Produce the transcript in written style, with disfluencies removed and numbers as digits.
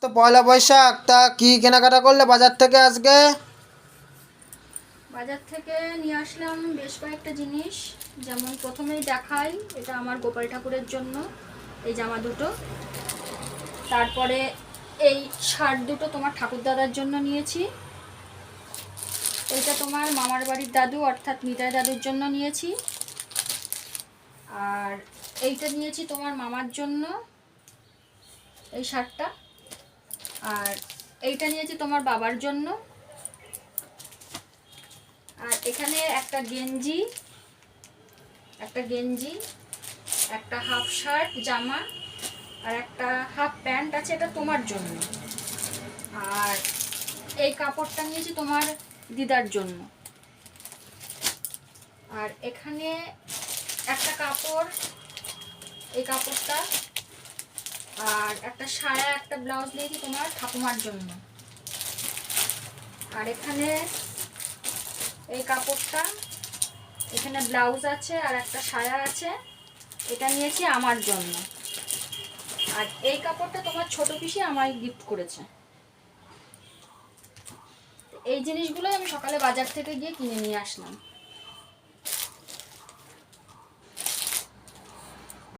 তো পয়লা বৈশাখ, তা কি কেনাকাটা করলে বাজার থেকে আজকে? বাজার থেকে নিয়ে আসলাম বেশ কয়েকটা জিনিস। যেমন প্রথমেই দেখাই, এটা আমার গোপাল ঠাকুরের জন্য এই জামা দুটো। তারপরে এই শার্ট দুটো তোমার ঠাকুরদাদার জন্য নিয়েছি। এইটা তোমার মামার বাড়ির দাদু অর্থাৎ নিতাই দাদুর জন্য নিয়েছি। আর এইটা নিয়েছি তোমার মামার জন্য, এই শার্টটা। আর এইটা নিয়েছি তোমার বাবার জন্য। আর এখানে একটা গেঞ্জি, একটা হাফ শার্ট জামা, আর একটা হাফ প্যান্ট আছে, এটা তোমার জন্য। আর এই কাপড়টা নিয়েছি তোমার দিদার জন্য। আর এখানে একটা কাপড়, এই কাপড়টা। আর একটা সায়া, একটা ব্লাউজ নিয়েছি তোমার ঠাকুমার জন্য। আর এখানে এই কাপড়টা, এখানে ব্লাউজ আছে আর একটা সায়া আছে, এটা নিয়েছি আমার জন্য। আর এই কাপড়টা তোমার ছোট পিসি আমায় গিফট করেছে। এই জিনিসগুলো আমি সকালে বাজার থেকে গিয়ে কিনে নিয়ে আসলাম।